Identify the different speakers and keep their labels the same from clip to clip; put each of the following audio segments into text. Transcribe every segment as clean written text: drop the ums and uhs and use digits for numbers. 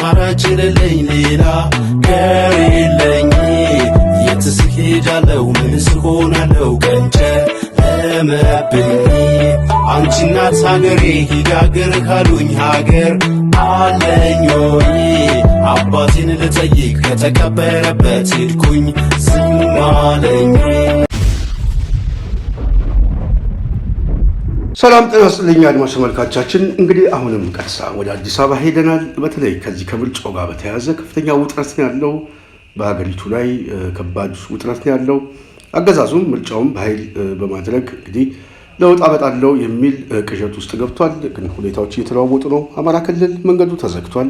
Speaker 1: አማራጭልኝ ሌላ ከሌለኝ የትስ ሄዳለው ምንስ ሆናለው ቀንጨ ለመብኝ አንቺ እናት ሀገሬ ሂድ አገር ካሉኝ ሀገር አለኞይ አባቴን ልጠይቅ ከተቀበረበት ሄድኩኝ ዝም አለኝ።
Speaker 2: ሰላም ጤና ይስጥልኝ አድማጭ ተመልካቾቻችን፣ እንግዲህ አሁንም ቀጥታ ወደ አዲስ አበባ ሄደናል። በተለይ ከዚህ ከምርጫው ጋር በተያያዘ ከፍተኛ ውጥረት ነው ያለው። በሀገሪቱ ላይ ከባድ ውጥረት ነው ያለው። አገዛዙም ምርጫውን በኃይል በማድረግ እንግዲህ ለውጥ አመጣለሁ የሚል ቅዠት ውስጥ ገብቷል። ግን ሁኔታዎች እየተለዋወጡ ነው። አማራ ክልል መንገዱ ተዘግቷል።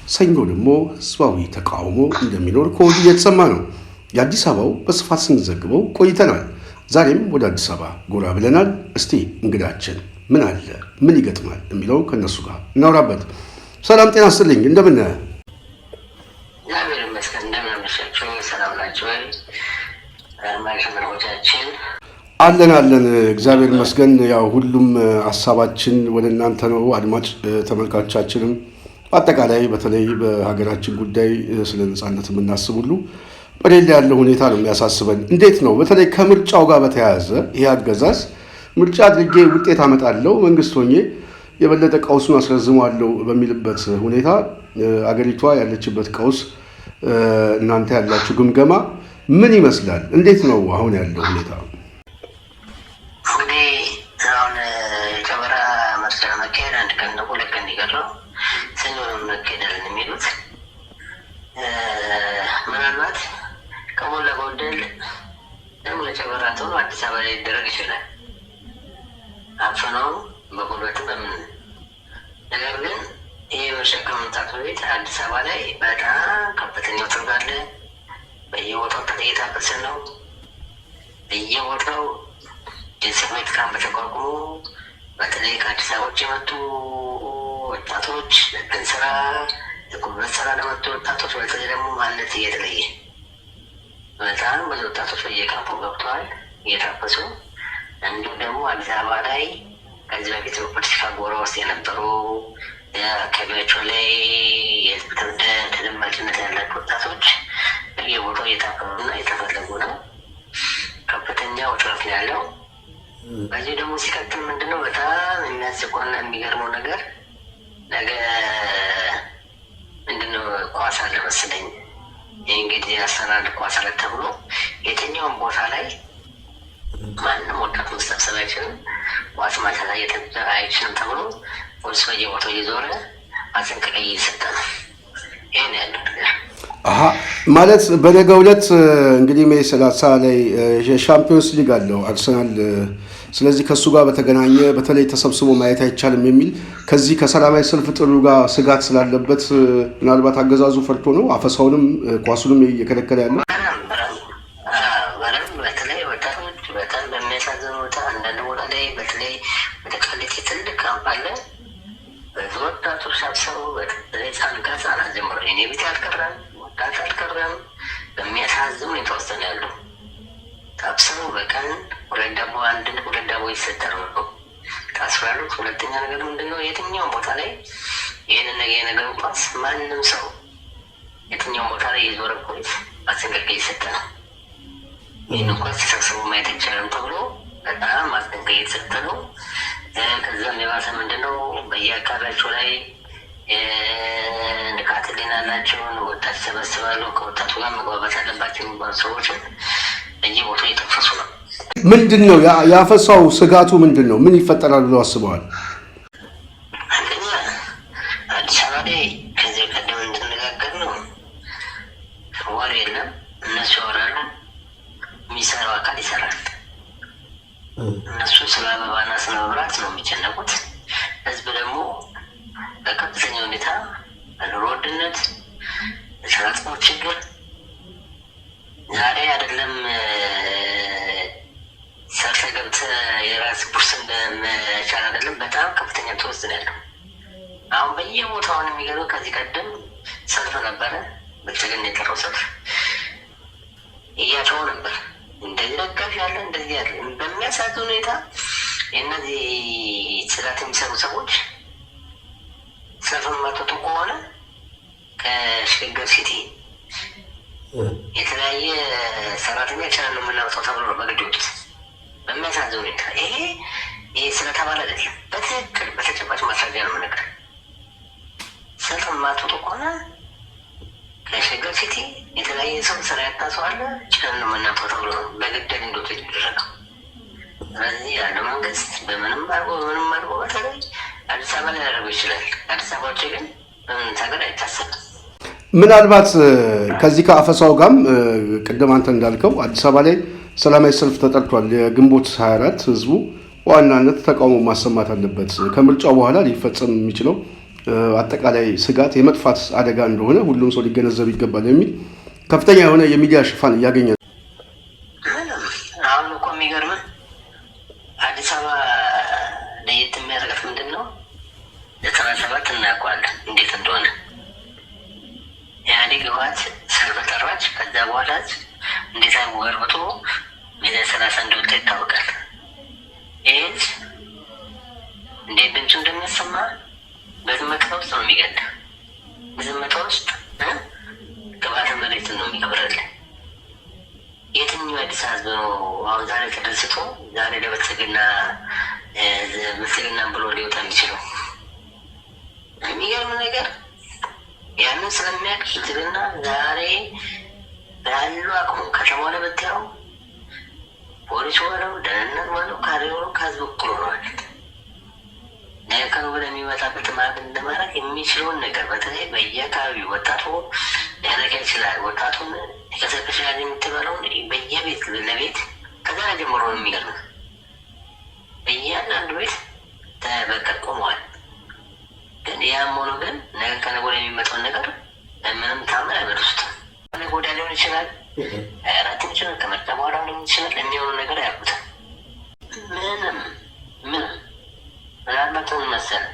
Speaker 2: ሰኞ ደግሞ ህዝባዊ ተቃውሞ እንደሚኖር ከወዲሁ እየተሰማ ነው። የአዲስ አበባው በስፋት ስንዘግበው ቆይተናል። ዛሬም ወደ አዲስ አበባ ጎራ ብለናል። እስቲ እንግዳችን ምን አለ ምን ይገጥማል የሚለው ከነሱ ጋር እናውራበት። ሰላም ጤና ይስጥልኝ፣ እንደምን ነህ?
Speaker 3: እግዚአብሔር ይመስገን። እንደምን አመሻችሁ? ሰላም ናችሁ? ማሽመሮቻችን
Speaker 2: አለን እግዚአብሔር ይመስገን። ያው ሁሉም ሀሳባችን ወደ እናንተ ነው። አድማጭ ተመልካቾቻችንም አጠቃላይ በተለይ በሀገራችን ጉዳይ ስለ ነጻነት የምናስብ ሁሉ በሌላ ያለው ሁኔታ ነው የሚያሳስበን። እንዴት ነው በተለይ ከምርጫው ጋር በተያያዘ ይህ አገዛዝ ምርጫ አድርጌ ውጤት አመጣለሁ መንግስት ሆኜ የበለጠ ቀውሱን አስረዝመዋለሁ በሚልበት ሁኔታ አገሪቷ ያለችበት ቀውስ እናንተ ያላችሁ ግምገማ ምን ይመስላል? እንዴት ነው አሁን ያለው ሁኔታ?
Speaker 3: እንግዲህ አሁን የጨበራ ምርጫ መካሄድ አንድ ቀን ነው ሁለት ቀን ይቀረው ሰኞ ነው መካሄዳለን የሚሉት ምናልባት ከሞላ ጎደል ደግሞ ለጨበራ ተብሎ አዲስ አበባ ላይ ሊደረግ ይችላል። አፍነው በጉልበቱ በምን ነገር ግን ይህ ምርጫ ከመምጣቱ በፊት አዲስ አበባ ላይ በጣም ከፍተኛ ውጥረት አለ። በየቦታው እየታፈሰ ነው። በየቦታው የስሜት ካምፕ ተቋቁሞ በተለይ ከአዲስ አበባ ውጭ የመጡ ወጣቶች ለቀን ስራ የጉልበት ስራ ለመጡ ወጣቶች በተለይ ደግሞ ማንነት እየተለየ በጣም ብዙ ወጣቶች በየካምፑ ገብተዋል እየታፈሱ። እንዲሁም ደግሞ አዲስ አበባ ላይ ከዚህ በፊት በፖለቲካ ጎራ ውስጥ የነበሩ አካባቢያቸው ላይ የህዝብ ተደማጭነት ያላቸው ወጣቶች በየቦታው እየታፈኑና እየተፈለጉ ነው። ከፍተኛ ውጥረት ነው ያለው። በዚህ ደግሞ ሲቀጥል ምንድነው በጣም የሚያስቆና የሚገርመው ነገር ነገ ምንድነው ኳስ አለ መሰለኝ። ይህ እንግዲህ አሰናድ ኳስ አለ ተብሎ የትኛውም ቦታ ላይ ማንም ወጣት መሰብሰብ አይችልም፣ ኳስ ማሳየት አይችልም ተብሎ ፖሊስ በየቦታው እየዞረ ማስጠንቀቂያ እየሰጠ ነው። ይህን ያለው ነገር
Speaker 2: ማለት በነገው ዕለት እንግዲህ ሜይ 30 ላይ የሻምፒዮንስ ሊግ አለው አርሰናል። ስለዚህ ከሱ ጋር በተገናኘ በተለይ ተሰብስቦ ማየት አይቻልም የሚል ከዚህ ከሰላማዊ ሰልፍ ጥሩ ጋር ስጋት ስላለበት ምናልባት አገዛዙ ፈርቶ ነው አፈሳውንም ኳሱንም እየከለከለ ያለው።
Speaker 3: በተለይ ወጣቶች በጣም በሚያሳዝን ቦታ አንዳንድ ቦታ ላይ በተለይ ወደ ቃሊቲ ትልቅ ካምፕ አለ። ብዙ ወጣቶች ሰብስበው በተለይ ህጻናት ጀምሮ እኔ ቤት አልቀረም ወጣት አልቀረም በሚያሳዝን የተወሰነ ያለው ታብሰው በቀን ሁለት ዳቦ ይሰጠር ነው ታስሮ ያሉት። ሁለተኛ ነገር ምንድነው የትኛውም ቦታ ላይ ይህንን የነገር ኳስ ማንም ሰው የትኛውም ቦታ ላይ የዞረ ፖሊስ ማስጠንቀቂያ እየሰጠ ነው። ይህን ኳስ ተሰብስቦ ማየት አይቻልም ተብሎ በጣም ማስጠንቀቂያ እየተሰጠ ነው። ከዛም የባሰ ምንድነው በየአካባቢያቸው ላይ ንቃተ ህሊና ያላቸውን ወጣት ይሰበስባሉ። ከወጣቱ ጋር መግባባት አለባቸው የሚባሉ ሰዎችን በየቦታው እየተፈሱ ነው።
Speaker 2: ምንድን ነው ያፈሳው? ስጋቱ ምንድን ነው? ምን ይፈጠራል ብለው አስበዋል?
Speaker 3: አንደኛ አዲስ አበባ ላይ ከዚህ ቀደም እንድንነጋገር ነው ወሬ የለም። እነሱ ያወራሉ፣ የሚሰራው አካል ይሰራል። እነሱ ስለ አበባና ስለ መብራት ነው የሚጨነቁት። ህዝብ ደግሞ በከፍተኛ ሁኔታ በኑሮ ውድነት፣ በትራንስፖርት ችግር ዛሬ አይደለም ሰርተ ገብተህ የራስ ቡርስ እንደመቻል አይደለም በጣም ከፍተኛ ተወስነ ያለው። አሁን በየቦታውን የሚገርም ከዚህ ቀደም ሰልፍ ነበረ፣ ብልጽግና የጠራው ሰልፍ እያቸው ነበር። እንደዚህ ደጋፊ ያለ እንደዚህ ያለ በሚያሳዝን ሁኔታ የእነዚህ ጽዳት የሚሰሩ ሰዎች ሰልፍ መጥቶ ከሆነ ከሽግግር ሲቲ የተለያየ ሰራተኛ ቻናል ነው የምናወጣው ተብሎ ነው በግድ ወጡት። በሚያሳዝን ሁኔታ ይሄ ስለተባለ አይደለም፣ በትክክል በተጨባጭ ማስረጃ ነው የምነግርህ። ሰልፍ የማትወጡ ከሆነ ከሽግግር ሲቲ የተለያየ ሰው ስራ ያጣሰው አለ ቻናል ነው የምናወጣው ተብሎ ነው በግዳጅ እንደወጡ የተደረገው። ስለዚህ ያለው መንግስት በምንም አድርጎ በተለይ አዲስ አበባ ላይ ያደርገው ይችላል። አዲስ አበባ ውጭ ግን በምን ሀገር አይታሰብም።
Speaker 2: ምናልባት ከዚህ ከአፈሳው ጋርም ቅድም አንተ እንዳልከው አዲስ አበባ ላይ ሰላማዊ ሰልፍ ተጠርቷል። የግንቦት 24 ህዝቡ በዋናነት ተቃውሞ ማሰማት አለበት። ከምርጫው በኋላ ሊፈጸም የሚችለው አጠቃላይ ስጋት የመጥፋት አደጋ እንደሆነ ሁሉም ሰው ሊገነዘብ ይገባል የሚል ከፍተኛ የሆነ የሚዲያ ሽፋን እያገኘ ነው።
Speaker 3: አሁን እኮ የሚገርምህ አዲስ አበባ ለየት የሚያደርጋት ምንድን ነው? 97 እናውቀዋለን እንዴት እንደሆነ። ኢህአዴግ ህወሓት ሰልፍ ጠራች። ከዛ በኋላ እንዴት ወርብቶ ሚዛን 30 እንደወጣ ይታወቃል። ይህ እንዴት ድምፁ እንደሚያሰማ በዝምታ ውስጥ ነው የሚገል። በዝምታ ውስጥ ግብዓተ መሬት ነው የሚቀብርልህ። የትኛው አዲስ ህዝብ ነው አሁን ዛሬ ተደስቶ ዛሬ ለብልጽግና ብሎ ሊወጣ የሚችለው? የሚገርም ነገር ያንን ስለሚያውቅ ብልጽግና ዛሬ ባሉ አቅሙ ከተማው ላይ ብታየው ፖሊስ ወረው ደህንነት ወረው ካሪወሩ ከህዝብ እኩል ሆነዋል። ነገሩ የሚመጣበት ማዕከል እንደማድረግ የሚችለውን ነገር በተለይ በየአካባቢው ወጣቱ ሊያደርግ ይችላል። ወጣቱን ሊቀሰቅሳል የምትበለውን በየቤት ለቤት ከዛ ጀምሮ ነው የሚገርም። በእያንዳንዱ ቤት ተበቀል ቆመዋል። ግን ያም ሆኖ ግን ነገ ከነገ ወዲያ የሚመጣውን ነገር ምንም ታምር አይበሉትም። ነገ ወዲያ ሊሆን ይችላል፣ አራትም ይችላል፣ ከመጣ በኋላ ሊሆን ይችላል። የሚሆኑ ነገር አያውቁትም። ምንም ምናልባት ምን መሰለህ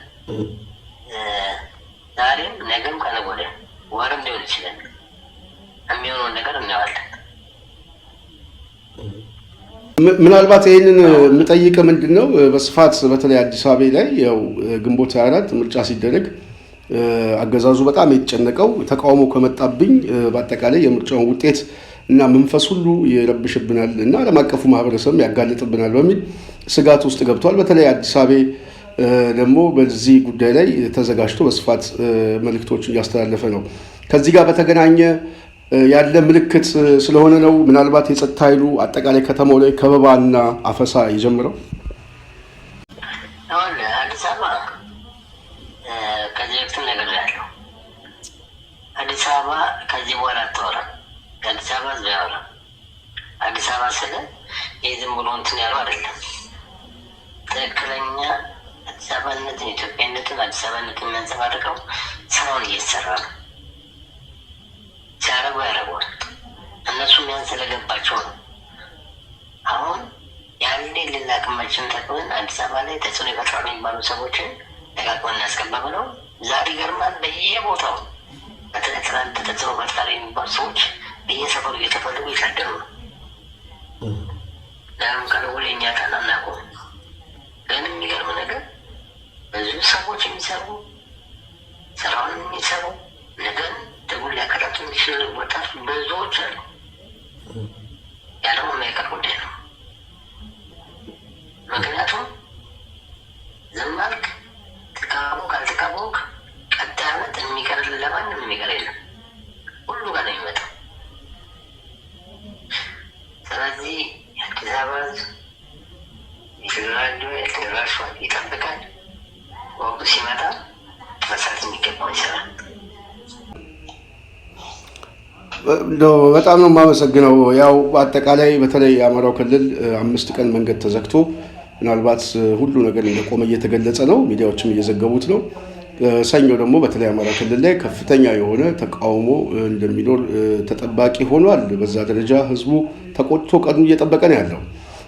Speaker 3: ዛሬም ነገም ከነገ ወዲያ ወርም ሊሆን ይችላል። የሚሆነውን ነገር እናየዋለን።
Speaker 2: ምናልባት ይህንን የምጠይቅ ምንድን ነው በስፋት በተለይ አዲስ አበባ ላይ ያው ግንቦት 24 ምርጫ ሲደረግ አገዛዙ በጣም የተጨነቀው ተቃውሞ ከመጣብኝ በአጠቃላይ የምርጫውን ውጤት እና መንፈስ ሁሉ ይረብሽብናል እና ዓለም አቀፉ ማህበረሰብ ያጋልጥብናል በሚል ስጋት ውስጥ ገብቷል። በተለይ አዲስ አበባ ደግሞ በዚህ ጉዳይ ላይ ተዘጋጅቶ በስፋት መልእክቶችን እያስተላለፈ ነው። ከዚህ ጋር በተገናኘ ያለ ምልክት ስለሆነ ነው ምናልባት የጸጥታ ኃይሉ አጠቃላይ ከተማው ላይ ከበባና አፈሳ የጀመረው።
Speaker 3: አሁን አዲስ አበባ ከዚህ በፊት ነገር ያለው አዲስ አበባ ከዚህ በኋላ አታወራም። አዲስ አበባ ህዝብ ያወራል። አዲስ አበባ ስለ ይህ ዝም ብሎ እንትን ያለው አይደለም። ትክክለኛ አዲስ አበባነትን ኢትዮጵያነትን አዲስ አበባነትን የሚያንጸባርቀው ስራውን እየተሰራ ነው። ሲያረጉ ያረጓል። እነሱ ያን ስለገባቸው ነው። አሁን ያኔ ሌላ አቅማችን ተጠቅመን አዲስ አበባ ላይ ተጽዕኖ ይፈጥራሉ የሚባሉ ሰዎችን ደጋግመን እናስገባ ብለው ዛሬ ይገርማል። በየቦታው በተለይ ትናንት ተጽዕኖ ፈጣሪ የሚባሉ ሰዎች በየሰፈሩ እየተፈለጉ የታደሩ ነው። ለምን ከለወለ እኛ ጣና እናቆም። ግን የሚገርም ነገር ብዙ ሰዎች የሚሰሩ ስራውን የሚሰሩ ነገን ደግሞ ሊያከታቱ የሚችሉ ወጣት ብዙዎች አሉ። ያለው የማይቀር ጉዳይ ነው። ምክንያቱም ዝም አልክ ተቃወምክ ካልተቃወምክ ቀጣይ ዓመት የሚቀር ለማንም የሚቀር የለም። ሁሉ ጋር ነው የሚመጣው። ስለዚህ የአዲስ አበባ የተደራሿል ይጠብቃል። ወቅቱ ሲመጣ መስራት የሚገባው ይሰራል።
Speaker 2: በጣም ነው የማመሰግነው። ያው በአጠቃላይ በተለይ የአማራው ክልል 5 ቀን መንገድ ተዘግቶ ምናልባት ሁሉ ነገር እንደቆመ እየተገለጸ ነው። ሚዲያዎችም እየዘገቡት ነው። ሰኞ ደግሞ በተለይ አማራ ክልል ላይ ከፍተኛ የሆነ ተቃውሞ እንደሚኖር ተጠባቂ ሆኗል። በዛ ደረጃ ህዝቡ ተቆጥቶ ቀኑ እየጠበቀ ነው ያለው።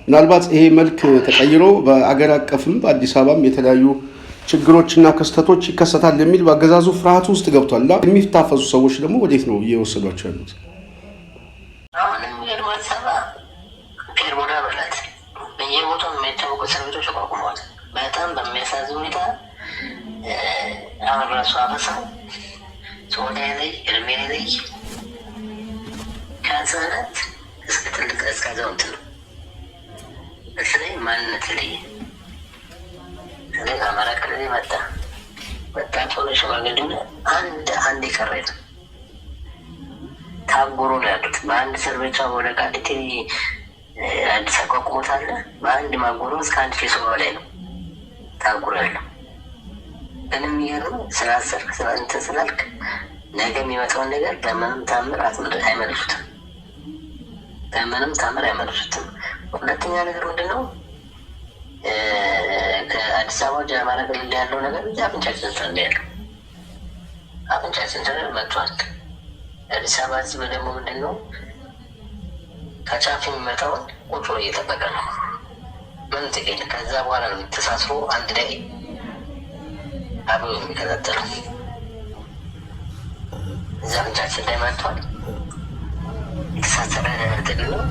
Speaker 2: ምናልባት ይሄ መልክ ተቀይሮ በአገር አቀፍም በአዲስ አበባም የተለያዩ ችግሮችና ክስተቶች ይከሰታል የሚል በአገዛዙ ፍርሃት ውስጥ ገብቷል። እና የሚታፈሱ ሰዎች ደግሞ ወዴት ነው እየወሰዷቸው ያሉት?
Speaker 3: በየቦታው የሚታወቁ እስር ቤቶች ተቋቁመዋል። በጣም በሚያሳዝን ሁኔታ አሁን ራሱ አበሳው ጾታ ላይ እድሜ ላይ ከህፃናት እስከ ትልቅ እስከ አዛውንት ነው። ስለዚህ ማንነት ላይ ስለዚህ አማራ ክልል መጣ ወጣት ሆነ ሽማግሌ ሆነ አንድ የቀረ ነው። ታጉሮ ነው ያሉት። በአንድ እስር ብቻ ወደ ቃሊቲ አዲስ አቋቁሞት አለ። በአንድ ማጎሮ እስከ 1000 ሰው በላይ ነው ታጉሮ ያለው። ግን የሚገርም ስላሰርክ እንትን ስላልክ ነገ የሚመጣውን ነገር በምንም ታምር አይመልሱትም። በምንም ታምር አይመልሱትም። ሁለተኛ ነገር ምንድን ነው? ከአዲስ አበባ ወደ አማራ ክልል ያለው ነገር እንጂ አፍንጫችን ስር ነው ያለው። አፍንጫችን ስር መጥቷል። አዲስ አበባ ህዝብ ደግሞ ምንድን ነው ከጫፍ የሚመጣውን ቁጭ ብሎ እየጠበቀ ነው። ምን ትገኝ ከዛ በኋላ ነው ተሳስሮ አንድ ላይ አብሮ የሚከታተለው። እዛ አፍንጫችን ላይ መጥቷል። የተሳሰረ ትግል ነው።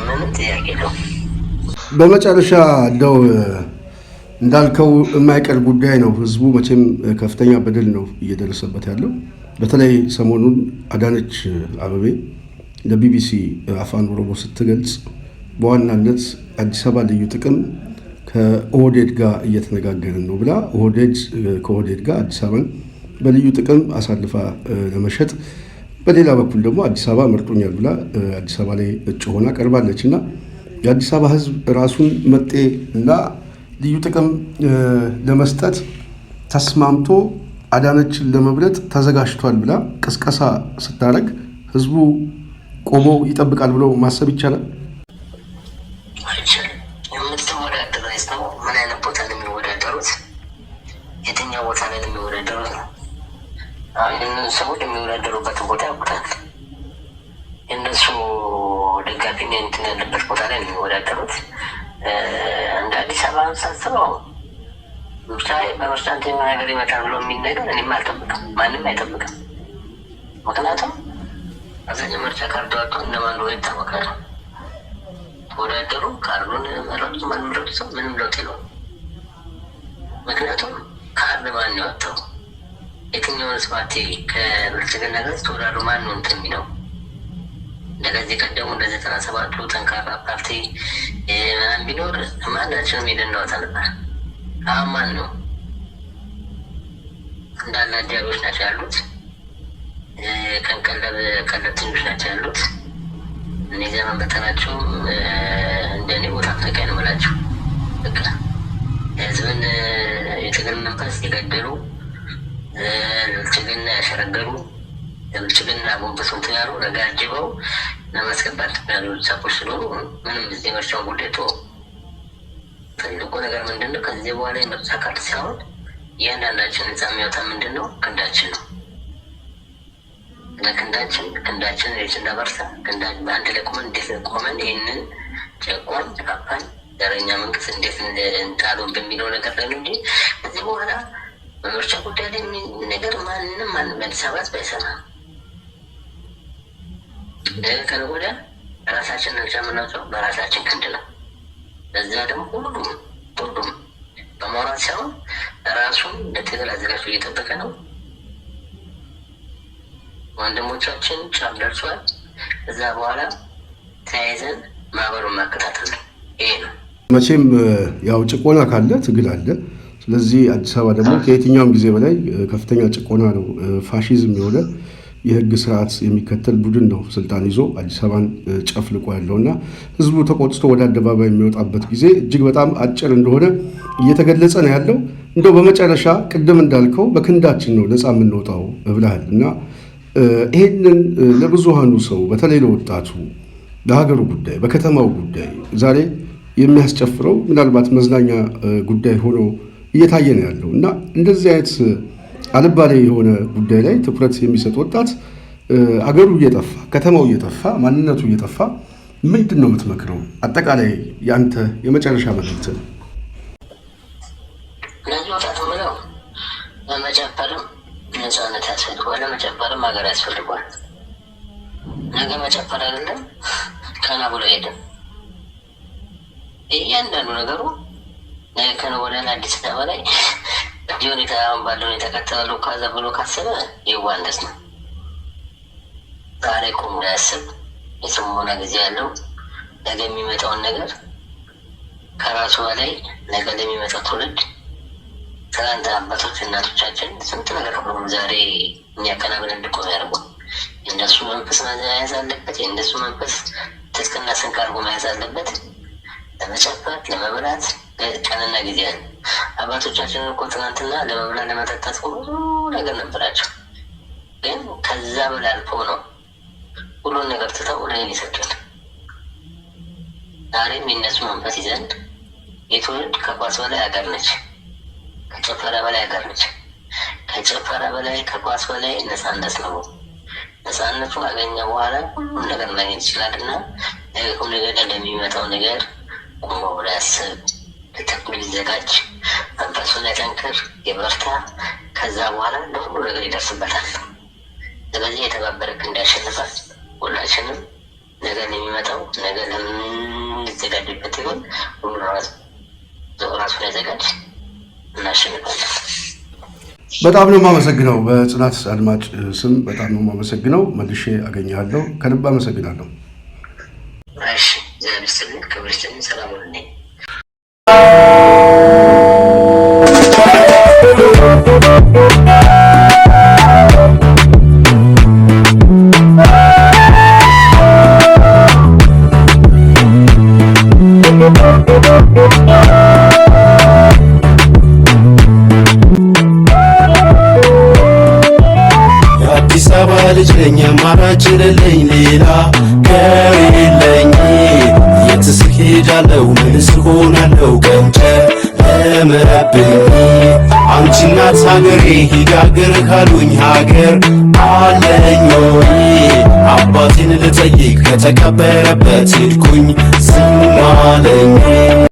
Speaker 3: ምንም ጥያቄ ነው።
Speaker 2: በመጨረሻ እንደው እንዳልከው የማይቀር ጉዳይ ነው። ህዝቡ መቼም ከፍተኛ በደል ነው እየደረሰበት ያለው። በተለይ ሰሞኑን አዳነች አቤቤ ለቢቢሲ አፋን ኦሮሞ ስትገልጽ በዋናነት አዲስ አበባ ልዩ ጥቅም ከኦህዴድ ጋር እየተነጋገርን ነው ብላ ከኦህዴድ ጋር አዲስ አበባን በልዩ ጥቅም አሳልፋ ለመሸጥ፣ በሌላ በኩል ደግሞ አዲስ አበባ መርጦኛል ብላ አዲስ አበባ ላይ እጩ ሆና ቀርባለች እና የአዲስ አበባ ህዝብ ራሱን መጤ እና ልዩ ጥቅም ለመስጠት ተስማምቶ አዳነችን ለመብለጥ ተዘጋጅቷል ብላ ቅስቀሳ ስታደርግ ህዝቡ ቆሞ ይጠብቃል ብሎ ማሰብ ይቻላል?
Speaker 3: የምትወዳደረው ሰው ምን አይነት ቦታ ነው የሚወዳደሩት? የትኛው ቦታ ላይ ነው የሚወዳደሩት ነው? አሁን ሰዎች የሚወዳደሩበት ቦታ ያውቁታል። የእነሱ ደጋፊ እንትን ያለበት ቦታ ላይ ነው የሚወዳደሩት። እንደ አዲስ አበባ ሳስበው ብቻ በመስራት ነገር ይመጣል ብሎ የሚል ነገር እኔም አልጠብቅም፣ ማንም አይጠብቅም። ምክንያቱም አብዛኛው ምርጫ ካርድ ወጥቶ እነማን እንደሆነ ይታወቃል። ተወዳደሩ፣ ካርዱን መረጡ፣ ማንመረጡ ሰው ምንም ለውጥ የለውም። ምክንያቱም ካርድ ማን ነው ያወጣው? የትኛውንስ ፓርቲ ከብልጽግና ጋር ተወዳድሮ ማን ነው እንትን የሚለው? እንደዚህ ቀደሙ እንደ 97ቱ ጠንካራ ፓርቲ ምናምን ቢኖር ማናችንም ሄደን እናወጣ ነበር። አሁን ማን ነው? እንዳለ አጃቢዎች ናቸው ያሉት፣ ቀለብተኞች ናቸው ያሉት። እነዚያ መንበተናቸውም እንደኔ ቦታ አፍሪካ ነው የምላቸው። በቃ የህዝብን የትግል መንፈስ የገደሉ ብልጽግና ያሸረገሩ ብልጽግና ቦንበስ እንትን ያሉ ነገ አጅበው ለማስገባት ያሉ ዛፎች ስለሆኑ ምንም ጊዜ መርጫውን ጉዳይ ቶ ትልቁ ነገር ምንድን ነው? ከዚህ በኋላ የመርጫ ካርድ ሳይሆን እያንዳንዳችን ነፃ የሚያወጣ ምንድን ነው? ክንዳችን ነው። ክንዳችን ሬችና በርሳ በአንድ ላይ ቆመን እንዴት ቆመን ይህንን ጨቋኝ ጨካኝ ዘረኛ መንግስት እንዴት እንጣሉን በሚለው ነገር ላይ ነው እንጂ ከዚህ በኋላ በምርጫ ጉዳይ ላይ ነገር ማንም አዲስ አበባ ባይሰራ ከነገ ወዲያ ራሳችንን የምናውቀው በራሳችን ክንድ ነው። ለዛ ደግሞ ሁሉም በማውራት ሳይሆን ራሱን ለትግል አዘጋጅቶ እየጠበቀ ነው። ወንድሞቻችን ጫፍ ደርሷል። እዛ በኋላ ተያይዘን ማህበሩን ማከታተል ነው። ይሄ ነው።
Speaker 2: መቼም ያው ጭቆና ካለ ትግል አለ። ስለዚህ አዲስ አበባ ደግሞ ከየትኛውም ጊዜ በላይ ከፍተኛ ጭቆና ነው። ፋሺዝም የሆነ የህግ ስርዓት የሚከተል ቡድን ነው ስልጣን ይዞ አዲስ አበባን ጨፍልቆ ያለውና ህዝቡ ተቆጥቶ ወደ አደባባይ የሚወጣበት ጊዜ እጅግ በጣም አጭር እንደሆነ እየተገለጸ ነው ያለው። እንደው በመጨረሻ ቅድም እንዳልከው በክንዳችን ነው ነፃ የምንወጣው ብለሃል እና ይሄንን ለብዙሃኑ ሰው በተለይ ለወጣቱ ለሀገሩ ጉዳይ በከተማው ጉዳይ ዛሬ የሚያስጨፍረው ምናልባት መዝናኛ ጉዳይ ሆኖ እየታየ ነው ያለው እና እንደዚህ አይነት አልባሌ የሆነ ጉዳይ ላይ ትኩረት የሚሰጥ ወጣት አገሩ እየጠፋ ከተማው እየጠፋ ማንነቱ እየጠፋ ምንድን ነው የምትመክረው? አጠቃላይ ያንተ የመጨረሻ መልእክት ነው?
Speaker 3: ለዚህ ወጣቱ ምለው ለመጨፈርም ነፃነት ያስፈልጓል፣ ለመጨፈርም ሀገር ያስፈልጓል። ነገ መጨፈር አይደለም ከና ብሎ ሄድም እያንዳንዱ ነገሩ ነገ ከነገ ወዲያ አዲስ አበባ ላይ እንዲህ ሁኔታ ባለው የተከተለው ካዛ ብሎ ካሰበ የዋንደስ ነው። ዛሬ ቁም ያስብ የሰሞና ጊዜ ያለው ነገ የሚመጣውን ነገር ከራሱ በላይ ነገ ለሚመጣው ትውልድ ትናንት አባቶች እናቶቻችን ስንት ነገር ሁሉም ዛሬ የሚያከናብን እንድቆም ያደርጉ የእነሱ መንፈስ መያዝ አለበት። የእነሱ መንፈስ ትጥቅና ስንቅ አድርጎ መያዝ አለበት። ለመጨፈር ለመብላት ቀንና ጊዜ አለ። አባቶቻችንን እኮ ትናንትና ለመብላት ለመጠጣት ብዙ ነገር ነበራቸው። ግን ከዛ በላይ አልፎ ነው ሁሉን ነገር ትተው ለይን ይሰጡት። ዛሬም የእነሱ መንፈስ ይዘን የትውልድ ከኳስ በላይ ሀገር ነች፣ ከጭፈራ በላይ ሀገር ነች። ከጭፈራ በላይ ከኳስ በላይ ነፃነት ነው። ነፃነቱ አገኘ በኋላ ሁሉም ነገር ማግኘት ይችላል። እና ነገር ለሚመጣው ነገር ቆሞ ብሎ ያስብ፣ ለትግሉ ሊዘጋጅ፣ መንፈሱን ያጠንክር፣ የበርታ። ከዛ በኋላ ለሁሉ ነገር ይደርስበታል። ስለዚህ የተባበረክ እንዳያሸንፋል። ሁላችንም ነገር የሚመጣው ነገር ለምንዘጋጅበት ይሆን ሁሉ ራሱን ያዘጋጅ፣ እናሸንፋለን።
Speaker 2: በጣም ነው የማመሰግነው። በጽናት አድማጭ ስም በጣም ነው የማመሰግነው። መልሼ አገኘሃለሁ። ከልብ አመሰግናለሁ።
Speaker 3: እሺ ዘብስልክ ክብርችን ሰላም ነኝ።
Speaker 1: ልጅ ነኝ ማራችልልኝ ሌላ ከሌለኝ የትስ ሄዳለሁ ምንስ ሆናለሁ ቀንጨ ለመብኝ አንቺ እናት ሀገሬ ሂድ አገር ካሉኝ ሀገር አለኝ ወይ አባቴን ልጠይቅ ከተቀበረበት ሄድኩኝ ዝም አለኝ።